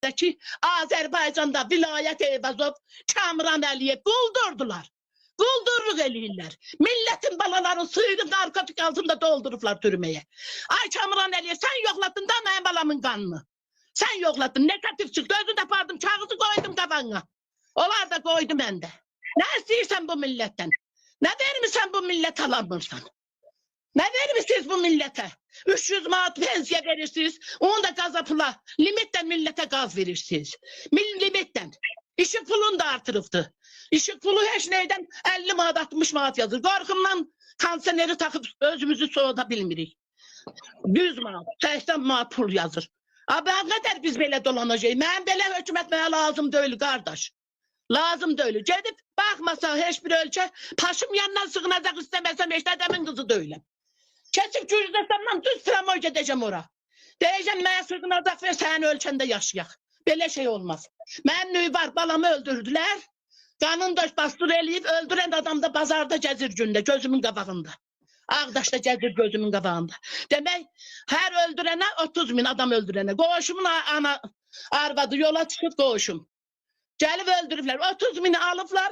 ki Azərbaycanda Vilayət Eyvazov, Kamran Əliyev quldurdular. Quldurluq eləyirlər. Milletin balalarını suyunu narkotik altında doldurublar türməyə. Ay Kamran Əliyev, sən yoxladın da mənim balamın qanını. Sən yoxladın, negativ çıxdı, özünü apardım, kağızı koydum kafana. Onlar da koydu məndə. Nə istəyirsən bu millətdən? Nə vermirsən bu millət alamırsan? Nə vermişsiniz bu millete? 300 manat pensiya verirsiniz, onu da qaza pula, limitten millete gaz verirsiniz. Limitten. İşik pulunu da artırıbdı. İşik pulu heç neyden 50 manat, 60 manat yazır. Qorxumdan konseneri takıp özümüzü soğuda bilmirik. 100 manat, 80 manat pul yazır. Abi ne kadar biz belə dolanacağız? Mənim belə hökumət mənə lazım deyil, qardaş. Lazım deyil. Gedib baxmasa heç bir ölkə, paşım yanından sığınacaq istəməsəm, heç adamın kızı deyiləm. Kesip cüzdesemden düz tramvay gideceğim ora. Diyeceğim mənə sığınacaq ve sənin ölkəndə yaşayaq. Belə şey olmaz. Mənim nüy var, balamı öldürdülər. Qanın da bastır eləyib, öldürən adam da bazarda gəzir gündə, gözümün qabağında. Ağdaşda gəzir gözümün qabağında. Demək, hər öldürənə 30 bin adam öldürənə. Qoğuşumun ana arvadı yola çıxıb qoğuşum. Gəlib öldürüblər, 30 bini alıblar.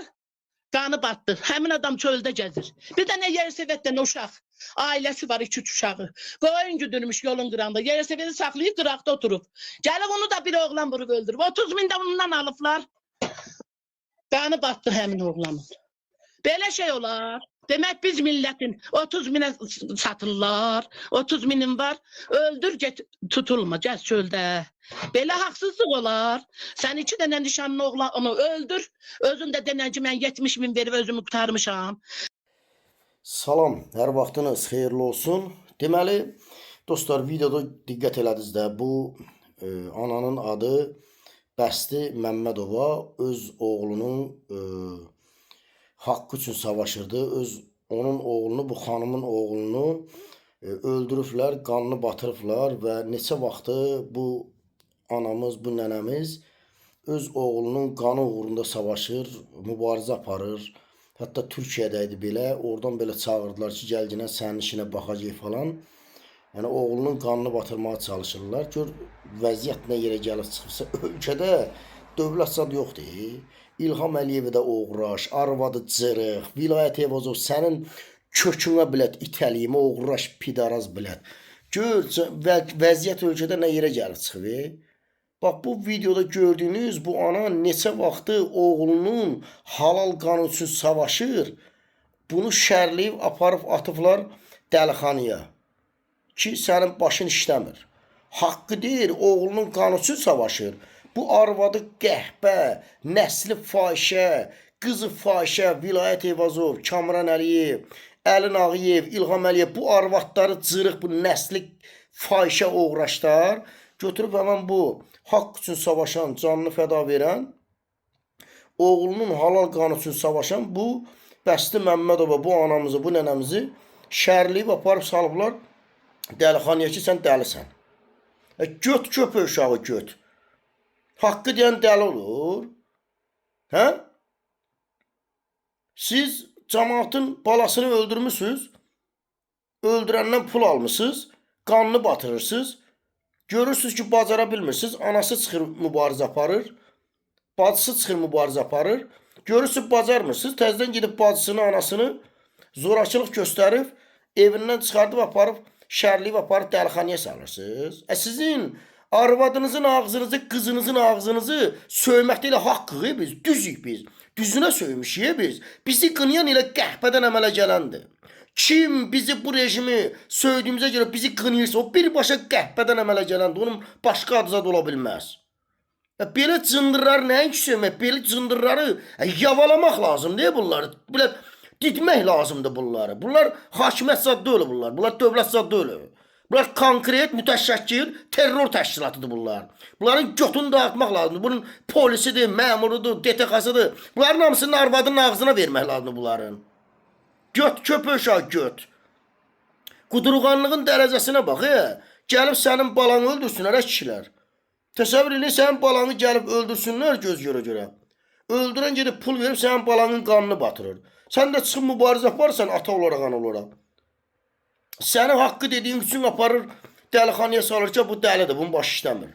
Qanı battı. Həmin adam çöldə gəzir. Bir dənə Yersəvətdən uşaq. Ailəsi var, 2 uşağı. Qoyun güdülmüş yolun qırağında. Yersəvəti saxlayıb qıraqda oturub. Gəlib onu da bir oğlan vurub öldürüb. 30 bin də ondan alıblar. Qanı battı həmin oğlanın. Belə şey olar. Demək biz milletin 30 binə satırlar. 30 binin var. Öldür get tutulma gəz çöldə. Belə haqsızlıq olar. Sən 2 dənə nişanlı oğlanı öldür. Özün də denən ki mən 70 bin verib özümü qurtarmışam. Salam, hər vaxtınız xeyirli olsun. Deməli, dostlar, videoda diqqət elədiniz də bu ananın adı Bəsti Məmmədova öz oğlunun haqqı üçün savaşırdı. Onun oğlunu, bu xanımın oğlunu öldürüblər, qanını batırıblar və neçə vaxtı bu anamız, bu nənəmiz öz oğlunun qanı uğrunda savaşır, mübarizə aparır. Hətta Türkiyədə idi belə, oradan belə çağırdılar ki, gəlginə sənin işinə baxacaq falan. Yəni oğlunun qanını batırmağa çalışırlar. Gör vəziyyət nə yerə gəlib çıxırsa, ölkədə dövlət zad yoxdur. İlham Əliyevi də oğraş, arvadı cırıq, Vilayət Eyvazov sənin kökünə bilət, itəliyimə oğraş, pidaraz bilət. Gör vəziyyət ölkədə nə yerə gəlib çıxır. Bax bu videoda gördüyünüz bu ana neçə vaxtı oğlunun halal qanı üçün savaşır. Bunu şərləyib aparıb atıblar dəlixanaya ki sənin başın işləmir. Haqqı deyir, oğlunun qanı üçün savaşır. Bu arvadı qəhbə, nəsli fahişə, qızı fahişə, Vilayət Eyvazov, Kamran Əliyev, Əlin Ağayev, İlham Əliyev, bu arvadları cırıq, bu nəsli fahişə oğraşlar götürüb həmən bu haqq üçün savaşan, canını fəda verən, oğlunun halal qanı üçün savaşan bu Bəsti Məmmədova, bu anamızı, bu nənəmizi şərləyib aparıb salıblar dəlixanaya ki, sən dəlisən. Göt köpə uşağı göt. Haqqı deyən dəli olur. Hə? Siz cəmaatın balasını öldürmüsünüz. Öldürəndən pul almışsınız. Qanını batırırsınız. Görürsünüz ki, bacara bilmirsiniz. Anası çıxır mübarizə aparır. Bacısı çıxır mübarizə aparır. Görürsünüz bacarmırsınız. Təzdən gedib bacısını, anasını zorakılıq göstərib, evindən çıxardıb aparıb, şərliyib aparıb dəlixanaya salırsınız. Sizin arvadınızın ağzınızı, qızınızın ağzınızı söyməkdə ilə haqqıq biz, düzük biz. Düzünə söymüşük biz. Bizi qınayan ilə qəhbədən əmələ gələndir. Kim bizi bu rejimi söydüyümüzə görə bizi qınayırsa, o birbaşa qəhbədən əmələ gələndir. Onun başqa adı zad ola bilməz. Belə cındırları nəinki söymək, belə cındırları yavalamaq lazımdır bunları. Belə didmək lazımdır bunları. Bunlar hakimiyyət zad deyil bunlar. Bunlar dövlət zad deyil. Bunlar konkret, mütəşəkkil terror təşkilatıdır bunlar. Bunların götünü dağıtmaq lazımdır. Bunun polisidir, məmurudur, DTX-sıdır. Bunların hamısının arvadının ağzına vermək lazımdır bunların. Göt, köpə uşağı göt. Qudurğanlığın dərəcəsinə bax, gəlib sənin balanı öldürsünlər, kişilər. Təsəvvür edin, sənin balanı gəlib öldürsünlər göz görə. Öldürən gedib pul verib sənin balanın qanını batırır. Sən də çıxıb mübarizə aparsan ata olaraq, ana olaraq. Səni haqqı dediyin üçün aparır, dəlixanaya salır ki, bu dəlidir, bunun başı işləmir.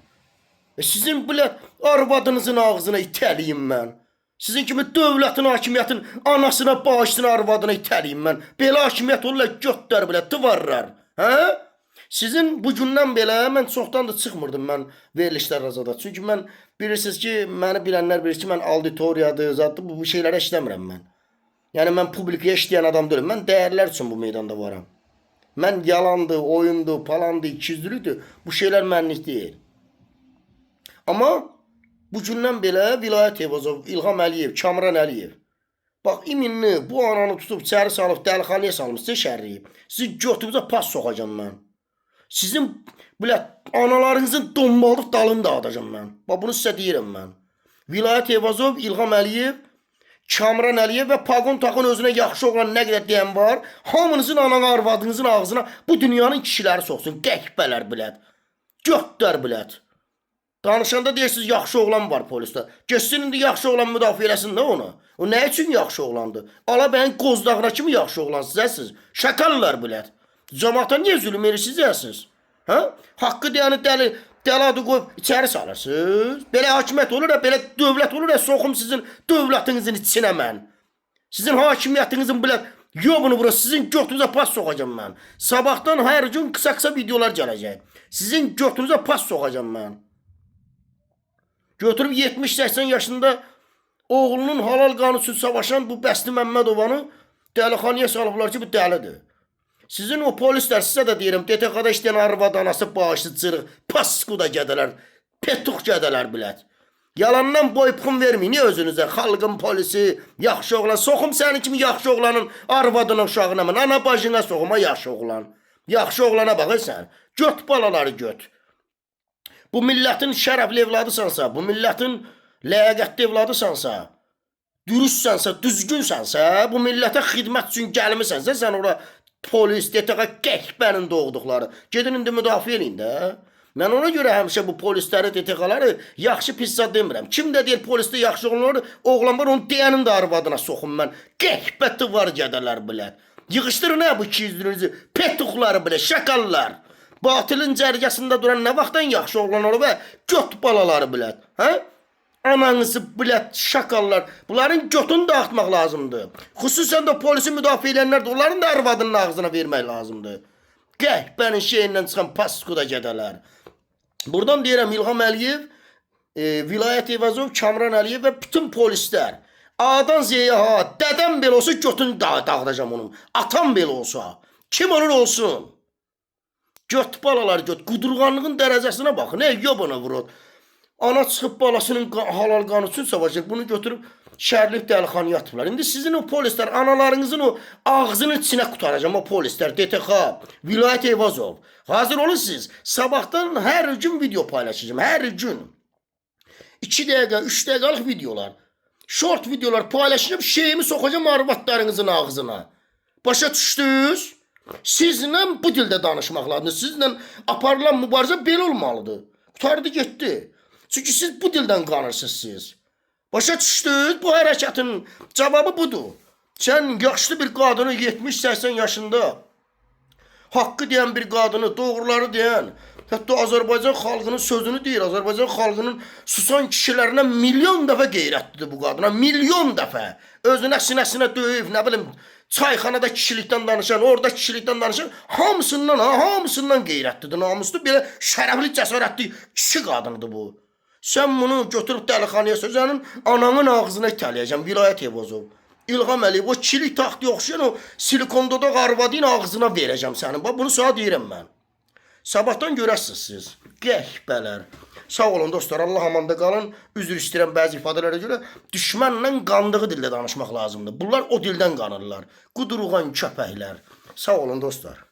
Sizin belə arvadınızın ağzına itəliyim mən. Sizin kimi dövlətin, hakimiyyətin anasına, bağışına, arvadına itəliyim mən. Belə hakimiyyət olurlar, götdər belə, tıvarlar. Hə? Sizin bu gündən belə, mən çoxdan da çıxmırdım mən verilişlər azada. Çünki mən bilirsiniz ki, məni bilənlər bilir ki, mən auditoriyadır, zaddır, bu şeylərə işləmirəm mən. Yəni mən publikaya işləyən adam deyiləm. Mən dəyərlər üçün bu meydanda varam. Mən yalandı, oyundu, palandı, ikiyüzlülükdür. Bu şeylər mənlik deyil. Amma bu gündən belə Vilayət Eyvazov, İlham Əliyev, Kamran Əliyev. Bax, iminli bu ananı tutub, çəri salıb, dəlixanaya salıb, sizə şərliyib. Sizi götürübüzə pas soxacam mən. Sizin belə analarınızın donbalıq dalını da atacam mən. Bax, bunu sizə deyirəm mən. Vilayət Eyvazov, İlham Əliyev, Kamran Əliyev və Paqon Taxın özünə yaxşı olan nə qədər deyən var, hamınızın anan arvadınızın ağzına bu dünyanın kişiləri soxsun. Qəhbələr bilət. Götdər bilət. Danışanda deyirsiniz, yaxşı oğlan var polisdə. Geçsin indi yaxşı oğlan müdafiə eləsin də onu. O nə üçün yaxşı oğlandı? Alabəyin qozdağına kimi yaxşı oğlan sizəsiz. Şakallar bilət. Cəmaata niyə zülüm edirsiniz? Hə? Haqqı deyəni dəli adı qoyub içəri salırsınız. Belə hakimiyyət olur belə dövlət olur soxum sizin dövlətinizin içinə mən. Sizin hakimiyyətinizin belə yobunu bura, sizin götünüzə pas soxacam mən. Sabahdan hər gün qısa videolar gələcək. Sizin götünüzə pas soxacam mən. Götürüb 70-80 yaşında oğlunun halal qanı üçün savaşan bu Bəsti Məmmədovanı dəlixanaya salıblar ki, bu dəlidir. Sizin o polislər, sizə də deyirəm, DTX-da işləyən arvad anası bağışlı cırıq, paskuda gədələr, petuq gədələr bilət. Yalandan boypxun verməyin özünüzə, xalqın polisi, yaxşı oğlan, soxum sənin kimi yaxşı oğlanın arvadına, uşağına mən, ana bacına soxuma yaxşı oğlan. Yaxşı oğlana baxırsan, göt balaları göt. Bu millətin şərəfli evladısansa, bu millətin ləyaqətli evladısansa, dürüstsənsə, düzgünsənsə, bu millətə xidmət üçün gəlmisənsə, sən ora polis, DTX, qəhbənin doğduqları. Gedin indi müdafiə eləyin də. Mən ona görə həmişə bu polisləri, DTX-ları yaxşı pizza demirəm. Kim də deyir polisdə yaxşı oğlan var, onu deyənin də arvadına soxum mən. Qəhbəti var gədələr bilət. Yığışdırın bu ikiyüzlünüzü, petuqları bilət, şakallar. Batilin cərgəsində duran nə vaxtdan yaxşı oğlan olur və göt balaları bilət. Hə? Ananızı bilət, şakallar. Bunların götünü də atmaq lazımdır. Xüsusən də polisi müdafiə edənlər də onların da arvadının ağzına vermək lazımdır. Qəhbənin şeyindən çıxan paskuda gədələr. Buradan deyirəm İlham Əliyev, Vilayət Eyvazov, Kamran Əliyev və bütün polislər. A'dan Z'yə ha, dədəm belə olsa götünü dağıdacam onun. Atam belə olsa. Kim olur olsun. Göt balalar göt. Qudurğanlığın dərəcəsinə baxın. Nə yobana vurur. Ana çıxıb balasının halal qanı üçün savaşır. Bunu götürüb şərlif dəlixanaya atıblar. İndi sizin o polislər, analarınızın o ağzının içinə qutaracam o polislər. DTX, Vilayət Eyvazov. Hazır olun siz. Sabahdan hər gün video paylaşacağım. Hər gün. 2 dəqiqə, 3 dəqiqəlik videolar. Short videolar paylaşacağım. Şeyimi soxacam arvadlarınızın ağzına. Başa düşdünüz? Sizlə bu dildə danışmaq lazımdır. Sizlə aparılan mübarizə belə olmalıdır. Qutardı getdi. Çünki siz bu dildən qanırsınız siz. Başa düşdünüz? Bu hərəkətin cavabı budur. Sən yaşlı bir qadını 70-80 yaşında haqqı deyən bir qadını, doğruları deyən, hətta Azərbaycan xalqının sözünü deyir. Azərbaycan xalqının susan kişilərinə milyon dəfə qeyrətlidir bu qadına. Milyon dəfə. Özünə sinəsinə döyüb, nə bilim, çayxanada kişilikdən danışan, orada kişilikdən danışan, hamısından qeyrətlidir, namuslu, belə şərəfli, cəsarətli kişi qadınıdır bu. Sən bunu götürüb dəlixanaya sözənin ananın ağzına itələyəcəm, Vilayət Eyvazov. İlham Əliyev, o çilik taxtı yoxşayan o silikonda da arvadın ağzına verəcəm sənin. Bax, bunu sana deyirəm mən. Sabahdan görəsiniz siz. Qəhbələr. Sağ olun dostlar, Allah amanda qalın. Üzr istəyirəm bəzi ifadələrə görə. Düşmənlə qandığı dildə danışmaq lazımdır. Bunlar o dildən qanırlar. Qudurğan köpəklər. Sağ olun dostlar.